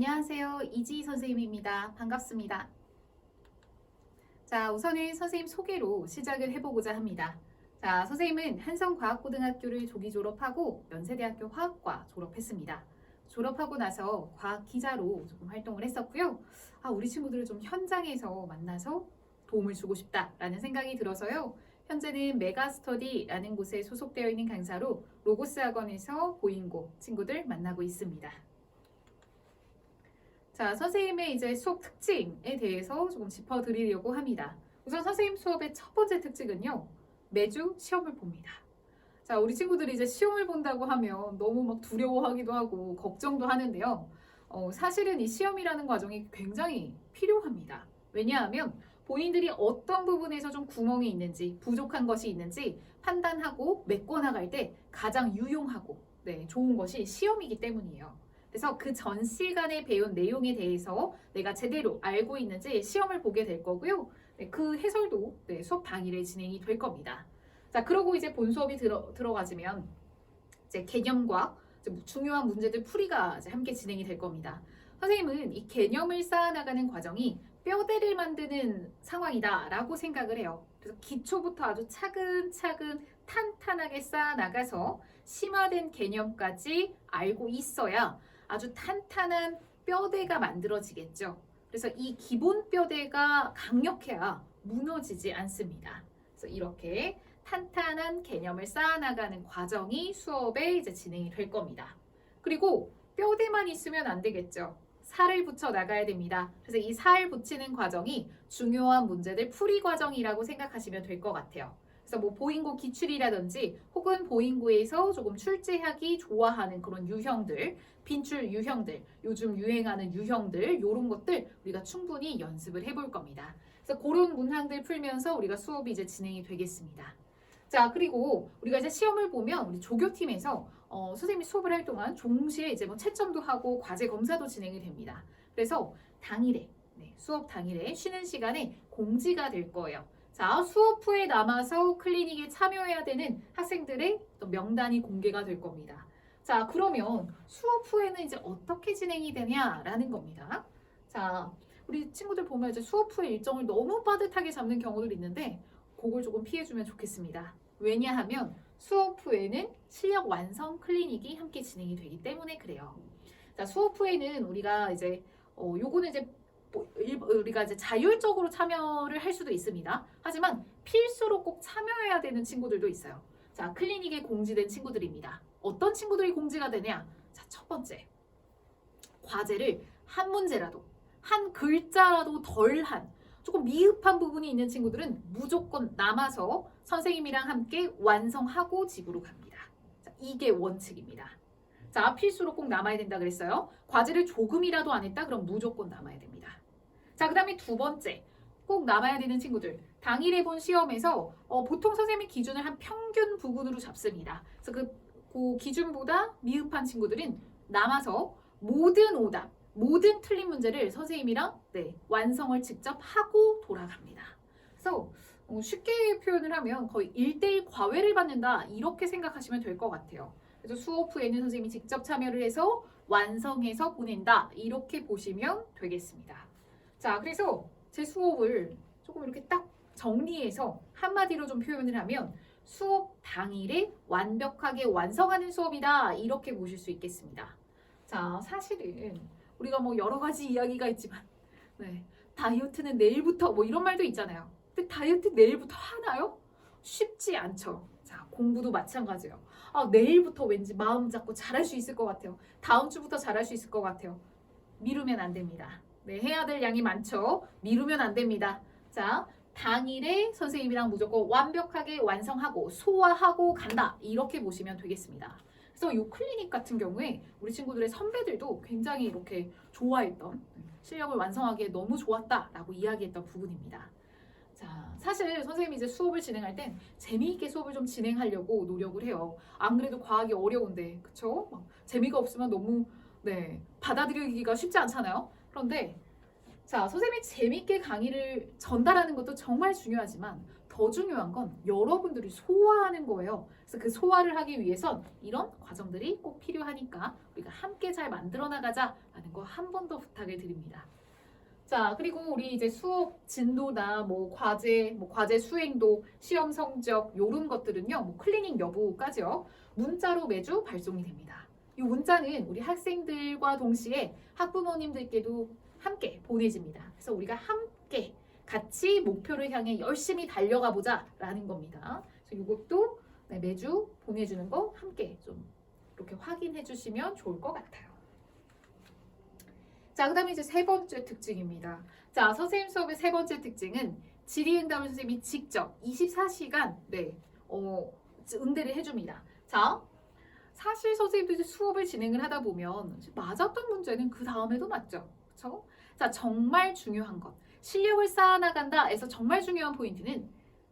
안녕하세요. 이지희 선생님입니다. 반갑습니다. 자, 우선은 선생님 소개로 시작을 해보고자 합니다. 자, 선생님은 한성과학고등학교를 조기 졸업하고 연세대학교 화학과 졸업했습니다. 졸업하고 나서 과학 기자로 조금 활동을 했었고요. 우리 친구들을 좀 현장에서 만나서 도움을 주고 싶다라는 생각이 들어서요. 현재는 메가스터디라는 곳에 소속되어 있는 강사로 로고스 학원에서 보잉고 친구들 만나고 있습니다. 자, 선생님의 이제 수업 특징에 대해서 조금 짚어드리려고 합니다. 우선 선생님 수업의 첫 번째 특징은요, 매주 시험을 봅니다. 자, 우리 친구들이 이제 시험을 본다고 하면 너무 막 두려워하기도 하고 걱정도 하는데요. 사실은 이 시험이라는 과정이 굉장히 필요합니다. 왜냐하면 본인들이 어떤 부분에서 좀 구멍이 있는지, 부족한 것이 있는지 판단하고 메꿔나갈 때 가장 유용하고 좋은 것이 시험이기 때문이에요. 그래서 그 전 시간에 배운 내용에 대해서 내가 제대로 알고 있는지 시험을 보게 될 거고요. 그 해설도 수업 당일에 진행이 될 겁니다. 자, 그러고 이제 본 수업이 들어가지면 이제 개념과 이제 중요한 문제들 풀이가 이제 함께 진행이 될 겁니다. 선생님은 이 개념을 쌓아나가는 과정이 뼈대를 만드는 상황이다라고 생각을 해요. 그래서 기초부터 아주 차근차근 탄탄하게 쌓아나가서 심화된 개념까지 알고 있어야 아주 탄탄한 뼈대가 만들어지겠죠. 그래서 이 기본 뼈대가 강력해야 무너지지 않습니다. 그래서 이렇게 탄탄한 개념을 쌓아나가는 과정이 수업에 이제 진행이 될 겁니다. 그리고 뼈대만 있으면 안 되겠죠. 살을 붙여 나가야 됩니다. 그래서 이 살 붙이는 과정이 중요한 문제들 풀이 과정이라고 생각하시면 될 것 같아요. 그래서 뭐 보잉고 기출이라든지 혹은 보잉고에서 조금 출제하기 좋아하는 그런 유형들, 빈출 유형들, 요즘 유행하는 유형들 이런 것들 우리가 충분히 연습을 해볼 겁니다. 그래서 그런 문항들 풀면서 우리가 수업이 이제 진행이 되겠습니다. 자, 그리고 우리가 이제 시험을 보면 우리 조교팀에서 선생님이 수업을 할 동안 동시에 이제 뭐 채점도 하고 과제 검사도 진행이 됩니다. 그래서 당일에 수업 당일에 쉬는 시간에 공지가 될 거예요. 자, 수업 후에 남아서 클리닉에 참여해야 되는 학생들의 명단이 공개가 될 겁니다. 자, 그러면 수업 후에는 이제 어떻게 진행이 되냐라는 겁니다. 자, 우리 친구들 보면 이제 수업 후에 일정을 너무 빠듯하게 잡는 경우들이 있는데 그걸 조금 피해주면 좋겠습니다. 왜냐하면 수업 후에는 실력 완성 클리닉이 함께 진행이 되기 때문에 그래요. 자, 수업 후에는 우리가 이제 요거는 이제 우리가 이제 자율적으로 참여를 할 수도 있습니다. 하지만 필수로 꼭 참여해야 되는 친구들도 있어요. 자, 클리닉에 공지된 친구들입니다. 어떤 친구들이 공지가 되냐? 자, 첫 번째. 과제를 한 문제라도, 한 글자라도 덜한 조금 미흡한 부분이 있는 친구들은 무조건 남아서 선생님이랑 함께 완성하고 집으로 갑니다. 자, 이게 원칙입니다. 자, 필수로 꼭 남아야 된다 그랬어요. 과제를 조금이라도 안 했다? 그럼 무조건 남아야 됩니다. 자, 그 다음에 두 번째. 꼭 남아야 되는 친구들. 당일에 본 시험에서 보통 선생님이 기준을 한 평균 부분으로 잡습니다. 그래서 그 기준보다 미흡한 친구들은 남아서 모든 오답, 모든 틀린 문제를 선생님이랑 완성을 직접 하고 돌아갑니다. 그래서 쉽게 표현을 하면 거의 1대1 과외를 받는다 이렇게 생각하시면 될 것 같아요. 그래서 수업 후에는 선생님이 직접 참여를 해서 완성해서 보낸다 이렇게 보시면 되겠습니다. 자, 그래서 제 수업을 조금 이렇게 딱 정리해서 한마디로 좀 표현을 하면 수업 당일에 완벽하게 완성하는 수업이다 이렇게 보실 수 있겠습니다. 자, 사실은 우리가 뭐 여러 가지 이야기가 있지만 다이어트는 내일부터 뭐 이런 말도 있잖아요. 근데 다이어트 내일부터 하나요? 쉽지 않죠. 자, 공부도 마찬가지예요. 내일부터 왠지 마음 잡고 잘할 수 있을 것 같아요. 다음 주부터 잘할 수 있을 것 같아요. 미루면 안 됩니다. 해야 될 양이 많죠. 미루면 안 됩니다. 자, 당일에 선생님이랑 무조건 완벽하게 완성하고 소화하고 간다. 이렇게 보시면 되겠습니다. 그래서 이 클리닉 같은 경우에 우리 친구들의 선배들도 굉장히 이렇게 좋아했던 실력을 완성하기에 너무 좋았다라고 이야기했던 부분입니다. 자, 사실 선생님이 이제 수업을 진행할 땐 재미있게 수업을 좀 진행하려고 노력을 해요. 안 그래도 과학이 어려운데, 그쵸? 막 재미가 없으면 너무 받아들이기가 쉽지 않잖아요. 그런데 자, 선생님이 재미있게 강의를 전달하는 것도 정말 중요하지만 더 중요한 건 여러분들이 소화하는 거예요. 그래서 그 소화를 하기 위해선 이런 과정들이 꼭 필요하니까 우리가 함께 잘 만들어 나가자라는 거 한 번 더 부탁을 드립니다. 자, 그리고 우리 이제 수업 진도나 뭐 과제 수행도, 시험 성적 요런 것들은요. 뭐 클리닝 여부까지요. 문자로 매주 발송이 됩니다. 이 문자는 우리 학생들과 동시에 학부모님들께도 함께 보내집니다. 그래서 우리가 함께 같이 목표를 향해 열심히 달려가 보자라는 겁니다. 그래서 이것도 매주 보내주는 거 함께 좀 이렇게 확인해 주시면 좋을 것 같아요. 자, 그 다음에 이제 세 번째 특징입니다. 자, 선생님 수업의 세 번째 특징은 질의응답을 선생님이 직접 24시간 응대를 해줍니다. 자, 사실 선생님도 이제 수업을 진행을 하다 보면 맞았던 문제는 그 다음에도 맞죠. 그렇죠? 자, 정말 중요한 것. 실력을 쌓아나간다 해서 정말 중요한 포인트는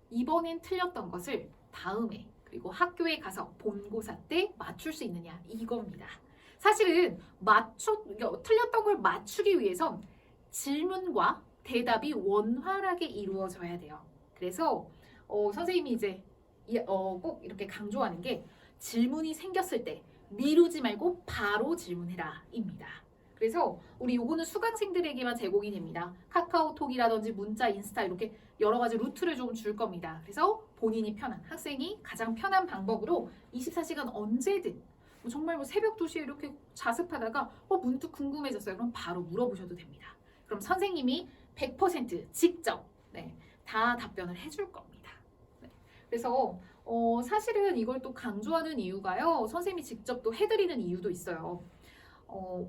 이번엔 틀렸던 것을 다음에 그리고 학교에 가서 본고사 때 맞출 수 있느냐 이겁니다. 사실은 틀렸던 걸 맞추기 위해선 질문과 대답이 원활하게 이루어져야 돼요. 그래서 선생님이 이제 꼭 이렇게 강조하는 게 질문이 생겼을 때 미루지 말고 바로 질문해라 입니다. 그래서 우리 요거는 수강생들에게만 제공이 됩니다. 카카오톡이라든지 문자, 인스타 이렇게 여러 가지 루트를 좀 줄 겁니다. 그래서 본인이 편한, 학생이 가장 편한 방법으로 24시간 언제든 정말 새벽 2시에 이렇게 자습하다가 문득 궁금해졌어요. 그럼 바로 물어보셔도 됩니다. 그럼 선생님이 100% 직접 다 답변을 해줄 겁니다. 그래서 사실은 이걸 또 강조하는 이유가요. 선생님이 직접 또 해드리는 이유도 있어요.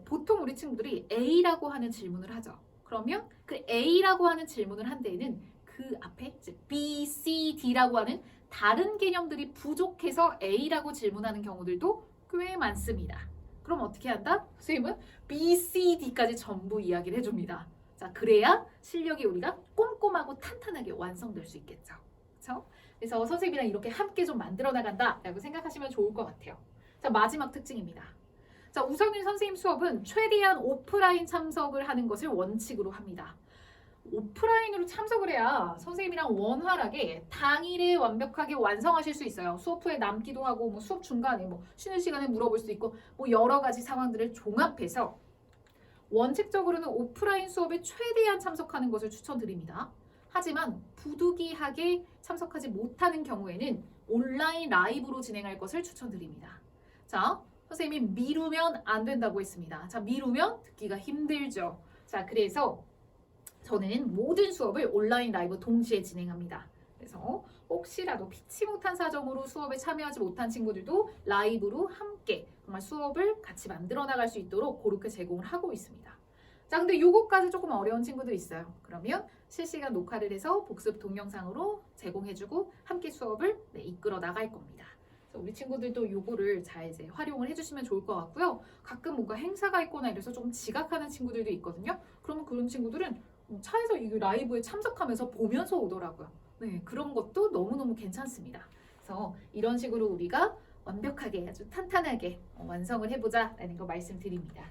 보통 우리 친구들이 A라고 하는 질문을 하죠. 그러면 그 A라고 하는 질문을 한 데에는 그 앞에 B, C, D라고 하는 다른 개념들이 부족해서 A라고 질문하는 경우들도 꽤 많습니다. 그럼 어떻게 한다? 선생님은 B, C, D까지 전부 이야기를 해줍니다. 자, 그래야 실력이 우리가 꼼꼼하고 탄탄하게 완성될 수 있겠죠. 그렇죠? 그래서 선생님이랑 이렇게 함께 좀 만들어 나간다라고 생각하시면 좋을 것 같아요. 자, 마지막 특징입니다. 자, 우선은 선생님 수업은 최대한 오프라인 참석을 하는 것을 원칙으로 합니다. 오프라인으로 참석을 해야 선생님이랑 원활하게 당일에 완벽하게 완성하실 수 있어요. 수업 후에 남기도 하고 수업 중간에 쉬는 시간에 물어볼 수 있고 여러 가지 상황들을 종합해서 원칙적으로는 오프라인 수업에 최대한 참석하는 것을 추천드립니다. 하지만 부득이하게 참석하지 못하는 경우에는 온라인 라이브로 진행할 것을 추천드립니다. 자, 선생님이 미루면 안 된다고 했습니다. 자, 미루면 듣기가 힘들죠. 자, 그래서 저는 모든 수업을 온라인 라이브 동시에 진행합니다. 그래서 혹시라도 피치 못한 사정으로 수업에 참여하지 못한 친구들도 라이브로 함께 정말 수업을 같이 만들어 나갈 수 있도록 그렇게 제공을 하고 있습니다. 자, 근데 요거까지 조금 어려운 친구들 있어요. 그러면 실시간 녹화를 해서 복습 동영상으로 제공해주고 함께 수업을 이끌어 나갈 겁니다. 그래서 우리 친구들도 요거를 잘 이제 활용을 해주시면 좋을 것 같고요. 가끔 뭔가 행사가 있거나 이래서 좀 지각하는 친구들도 있거든요. 그러면 그런 친구들은 차에서 이 라이브에 참석하면서 보면서 오더라고요. 네, 그런 것도 너무너무 괜찮습니다. 그래서 이런 식으로 우리가 완벽하게 아주 탄탄하게 완성을 해보자라는 거 말씀드립니다.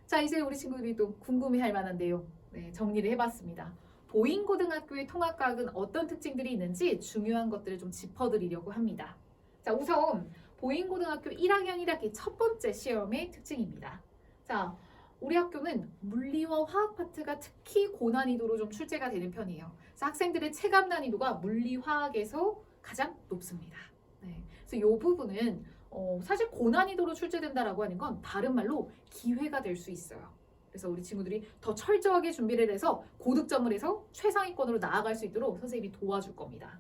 자, 이제 우리 친구들이 또 궁금해할 만한 내용 정리를 해봤습니다. 보인고등학교의 통합과학은 어떤 특징들이 있는지 중요한 것들을 좀 짚어드리려고 합니다. 자, 우선 보인고등학교 1학년 1학기 첫 번째 시험의 특징입니다. 자, 우리 학교는 물리와 화학 파트가 특히 고난이도로 좀 출제가 되는 편이에요. 그래서 학생들의 체감 난이도가 물리, 화학에서 가장 높습니다. 그래서 이 부분은 사실 고난이도로 출제된다라고 하는 건 다른 말로 기회가 될 수 있어요. 그래서 우리 친구들이 더 철저하게 준비를 해서 고득점을 해서 최상위권으로 나아갈 수 있도록 선생님이 도와줄 겁니다.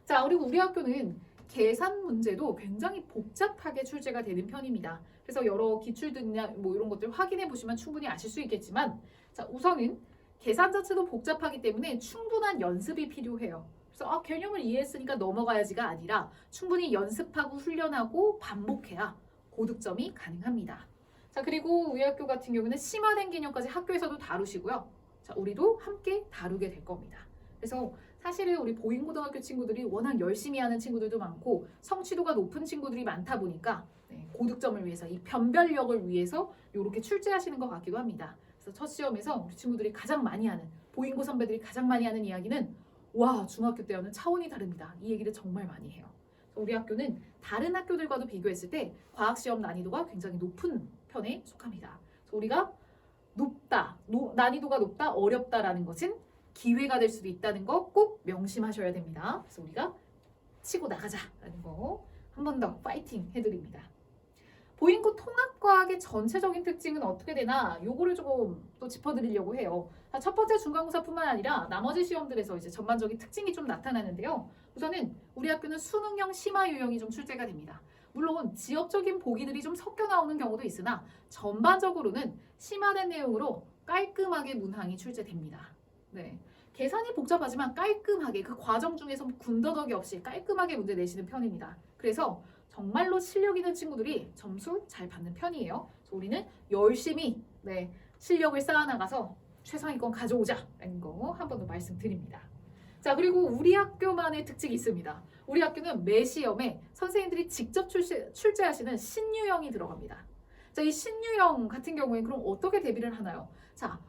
자, 그리고 우리 학교는 계산 문제도 굉장히 복잡하게 출제가 되는 편입니다. 그래서 여러 기출등량 이런 것들 확인해 보시면 충분히 아실 수 있겠지만, 자, 우선은 계산 자체도 복잡하기 때문에 충분한 연습이 필요해요. 그래서 개념을 이해했으니까 넘어가야지가 아니라 충분히 연습하고 훈련하고 반복해야 고득점이 가능합니다. 자, 그리고 우리 학교 같은 경우는 심화된 개념까지 학교에서도 다루시고요. 자, 우리도 함께 다루게 될 겁니다. 그래서 사실은 우리 보인고등학교 친구들이 워낙 열심히 하는 친구들도 많고 성취도가 높은 친구들이 많다 보니까 고득점을 위해서 이 변별력을 위해서 이렇게 출제하시는 것 같기도 합니다. 그래서 첫 시험에서 우리 친구들이 가장 많이 하는 보인고 선배들이 가장 많이 하는 이야기는 와, 중학교 때와는 차원이 다릅니다. 이 얘기를 정말 많이 해요. 우리 학교는 다른 학교들과도 비교했을 때 과학 시험 난이도가 굉장히 높은 편에 속합니다. 그래서 우리가 높다, 난이도가 높다, 어렵다라는 것은 기회가 될 수도 있다는 거 꼭 명심하셔야 됩니다. 그래서 우리가 치고 나가자라는 거 한 번 더 파이팅 해드립니다. 보인고 통합과학의 전체적인 특징은 어떻게 되나 요거를 조금 또 짚어드리려고 해요. 첫 번째 중간고사뿐만 아니라 나머지 시험들에서 이제 전반적인 특징이 좀 나타나는데요. 우선은 우리 학교는 수능형 심화 유형이 좀 출제가 됩니다. 물론 지역적인 보기들이 좀 섞여 나오는 경우도 있으나 전반적으로는 심화된 내용으로 깔끔하게 문항이 출제됩니다. 네. 계산이 복잡하지만 깔끔하게 그 과정 중에서 군더더기 없이 깔끔하게 문제 내시는 편입니다. 그래서 정말로 실력 있는 친구들이 점수 잘 받는 편이에요. 그래서 우리는 열심히 실력을 쌓아나가서 최상위권 가져오자라는 거 한 번 더 말씀드립니다. 자, 그리고 우리 학교만의 특징이 있습니다. 우리 학교는 매 시험에 선생님들이 직접 출제하시는 신유형이 들어갑니다. 자, 이 신유형 같은 경우에 그럼 어떻게 대비를 하나요? 자,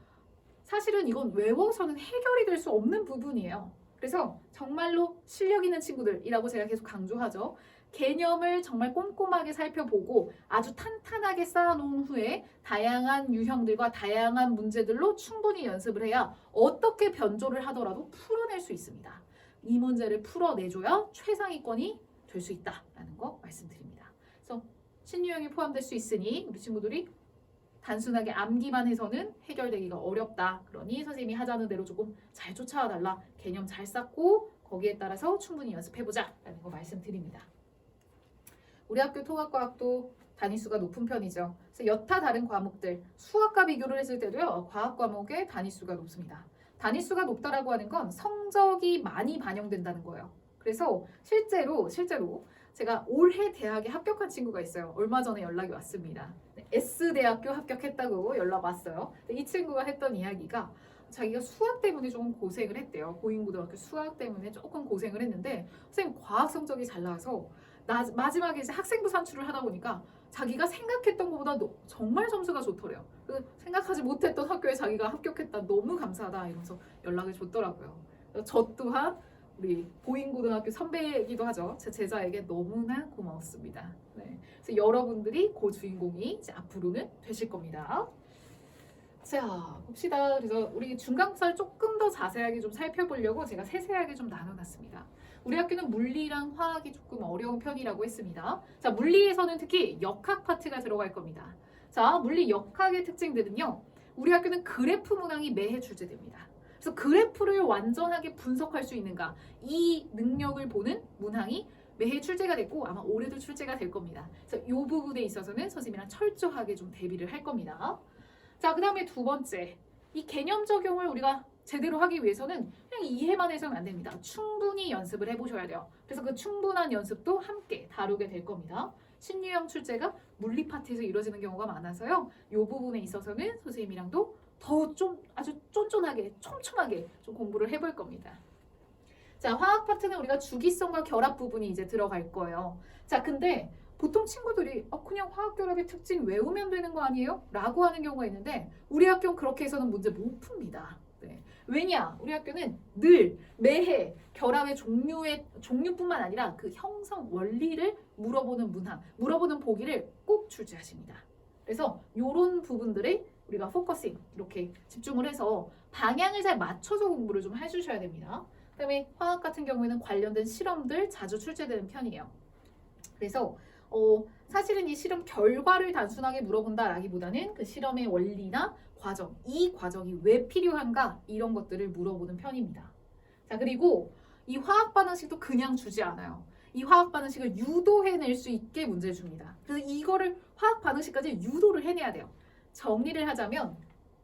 사실은 이건 외워서는 해결이 될 수 없는 부분이에요. 그래서 정말로 실력 있는 친구들이라고 제가 계속 강조하죠. 개념을 정말 꼼꼼하게 살펴보고 아주 탄탄하게 쌓아놓은 후에 다양한 유형들과 다양한 문제들로 충분히 연습을 해야 어떻게 변조를 하더라도 풀어낼 수 있습니다. 이 문제를 풀어내줘야 최상위권이 될 수 있다라는 거 말씀드립니다. 그래서 신유형이 포함될 수 있으니 우리 친구들이 단순하게 암기만 해서는 해결되기가 어렵다. 그러니 선생님이 하자는 대로 조금 잘 쫓아와달라. 개념 잘 쌓고 거기에 따라서 충분히 연습해보자 라는 거 말씀드립니다. 우리 학교 통합과학도 단위수가 높은 편이죠. 그래서 여타 다른 과목들, 수학과 비교를 했을 때도요. 과학 과목의 단위수가 높습니다. 단위수가 높다라고 하는 건 성적이 많이 반영된다는 거예요. 그래서 실제로 제가 올해 대학에 합격한 친구가 있어요. 얼마 전에 연락이 왔습니다. S대학교 합격했다고 연락 왔어요. 이 친구가 했던 이야기가 자기가 수학 때문에 조금 고생을 했대요. 고인고등학교 수학 때문에 조금 고생을 했는데 선생님 과학 성적이 잘 나와서 마지막에 이제 학생부 산출을 하다 보니까 자기가 생각했던 것보다 정말 점수가 좋더래요. 생각하지 못했던 학교에 자기가 합격했다. 너무 감사하다 이러면서 연락을 줬더라고요. 저 또한 우리 보인고등학교 선배이기도 하죠. 제 제자에게 너무나 고마웠습니다. 네. 그래서 여러분들이 그 주인공이 이제 앞으로는 되실 겁니다. 자, 봅시다. 그래서 우리 중간고사를 조금 더 자세하게 좀 살펴보려고 제가 세세하게 좀 나눠놨습니다. 우리 학교는 물리랑 화학이 조금 어려운 편이라고 했습니다. 자, 물리에서는 특히 역학 파트가 들어갈 겁니다. 자, 물리 역학의 특징들은요. 우리 학교는 그래프 문항이 매해 출제됩니다. 그래서 그래프를 완전하게 분석할 수 있는가 이 능력을 보는 문항이 매해 출제가 됐고 아마 올해도 출제가 될 겁니다. 그래서 이 부분에 있어서는 선생님이랑 철저하게 좀 대비를 할 겁니다. 자, 그 다음에 두 번째, 이 개념 적용을 우리가 제대로 하기 위해서는 그냥 이해만 해서는 안 됩니다. 충분히 연습을 해보셔야 돼요. 그래서 그 충분한 연습도 함께 다루게 될 겁니다. 신유형 출제가 물리 파트에서 이루어지는 경우가 많아서요. 이 부분에 있어서는 선생님이랑도 더 좀 아주 쫀쫀하게, 촘촘하게 좀 공부를 해볼 겁니다. 자, 화학 파트는 우리가 주기성과 결합 부분이 이제 들어갈 거예요. 자, 근데 보통 친구들이 그냥 화학결합의 특징 외우면 되는 거 아니에요? 라고 하는 경우가 있는데 우리 학교는 그렇게 해서는 문제 못 풉니다. 네. 왜냐? 우리 학교는 늘 매해 결합의 종류뿐만 아니라 그 형성 원리를 물어보는 문항, 물어보는 보기를 꼭 출제하십니다. 그래서 이런 부분들에 우리가 포커싱 이렇게 집중을 해서 방향을 잘 맞춰서 공부를 좀 해주셔야 됩니다. 그다음에 화학 같은 경우에는 관련된 실험들 자주 출제되는 편이에요. 그래서 사실은 이 실험 결과를 단순하게 물어본다라기보다는 그 실험의 원리나 과정, 이 과정이 왜 필요한가 이런 것들을 물어보는 편입니다. 자, 그리고 이 화학 반응식도 그냥 주지 않아요. 이 화학 반응식을 유도해낼 수 있게 문제를 줍니다. 그래서 이거를 화학 반응식까지 유도를 해내야 돼요. 정리를 하자면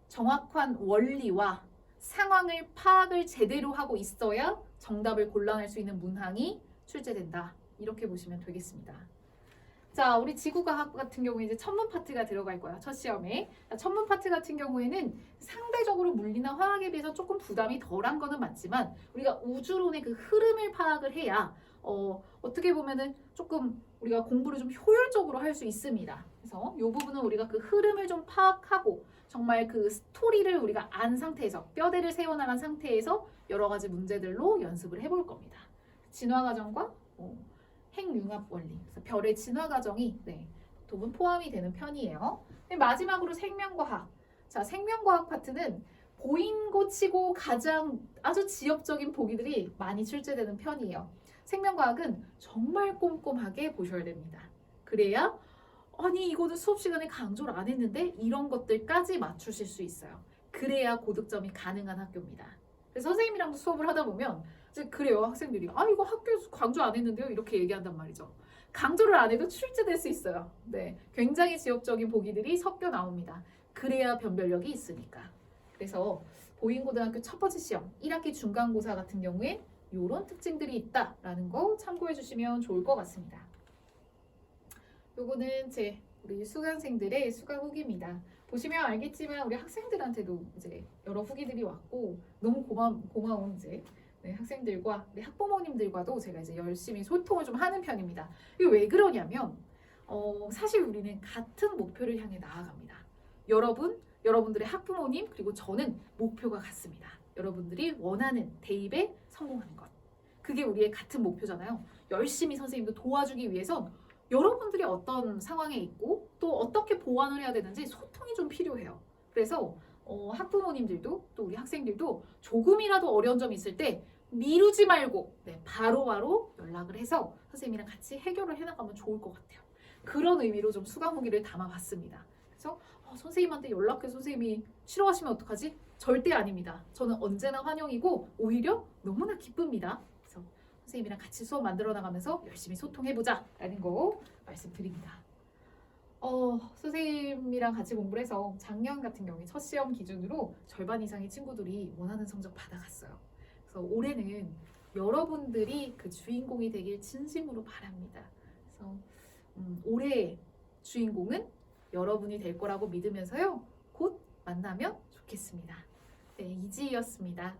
정확한 원리와 상황을 파악을 제대로 하고 있어야 정답을 골라낼 수 있는 문항이 출제된다. 이렇게 보시면 되겠습니다. 자, 우리 지구과학 같은 경우에 이제 천문 파트가 들어갈 거예요. 첫 시험에. 천문 파트 같은 경우에는 상대적으로 물리나 화학에 비해서 조금 부담이 덜한 거는 맞지만 우리가 우주론의 그 흐름을 파악을 해야 어떻게 보면은 조금 우리가 공부를 좀 효율적으로 할 수 있습니다. 그래서 이 부분은 우리가 그 흐름을 좀 파악하고 정말 그 스토리를 우리가 안 상태에서 뼈대를 세워나간 상태에서 여러 가지 문제들로 연습을 해볼 겁니다. 진화 과정과 핵융합 원리, 그래서 별의 진화 과정이 대부분 포함이 되는 편이에요. 마지막으로 생명과학. 자, 생명과학 파트는 보인 거 치고 가장 아주 지엽적인 보기들이 많이 출제되는 편이에요. 생명과학은 정말 꼼꼼하게 보셔야 됩니다. 그래야 아니 이거는 수업 시간에 강조를 안 했는데 이런 것들까지 맞추실 수 있어요. 그래야 고득점이 가능한 학교입니다. 그래서 선생님이랑도 수업을 하다 보면 이제 그래요. 학생들이 이거 학교에서 강조 안 했는데요 이렇게 얘기한단 말이죠. 강조를 안 해도 출제될 수 있어요. 네, 굉장히 지엽적인 보기들이 섞여 나옵니다. 그래야 변별력이 있으니까. 그래서 보인고등학교 첫 번째 시험 1학기 중간고사 같은 경우에 이런 특징들이 있다라는 거 참고해 주시면 좋을 것 같습니다. 요거는 우리 수강생들의 수강 후기입니다. 보시면 알겠지만 우리 학생들한테도 이제 여러 후기들이 왔고 너무 고마운 이제 학생들과 우리 학부모님들과도 제가 이제 열심히 소통을 좀 하는 편입니다. 이게 왜 그러냐면 사실 우리는 같은 목표를 향해 나아갑니다. 여러분들의 학부모님 그리고 저는 목표가 같습니다. 여러분들이 원하는 대입에 성공하는 것. 그게 우리의 같은 목표잖아요. 열심히 선생님도 도와주기 위해선 여러분들이 어떤 상황에 있고 또 어떻게 보완을 해야 되는지 소통이 좀 필요해요. 그래서 학부모님들도 또 우리 학생들도 조금이라도 어려운 점이 있을 때 미루지 말고 바로바로 연락을 해서 선생님이랑 같이 해결을 해나가면 좋을 것 같아요. 그런 의미로 좀 수강 후기를 담아봤습니다. 그래서 선생님한테 연락해서 선생님이 싫어하시면 어떡하지? 절대 아닙니다. 저는 언제나 환영이고 오히려 너무나 기쁩니다. 그래서 선생님이랑 같이 수업 만들어 나가면서 열심히 소통해보자 라는 거 말씀드립니다. 선생님이랑 같이 공부를 해서 작년 같은 경우에 첫 시험 기준으로 절반 이상의 친구들이 원하는 성적 받아갔어요. 그래서 올해는 여러분들이 그 주인공이 되길 진심으로 바랍니다. 그래서 올해의 주인공은 여러분이 될 거라고 믿으면서요. 곧 만나면 좋겠습니다. 이지희였습니다.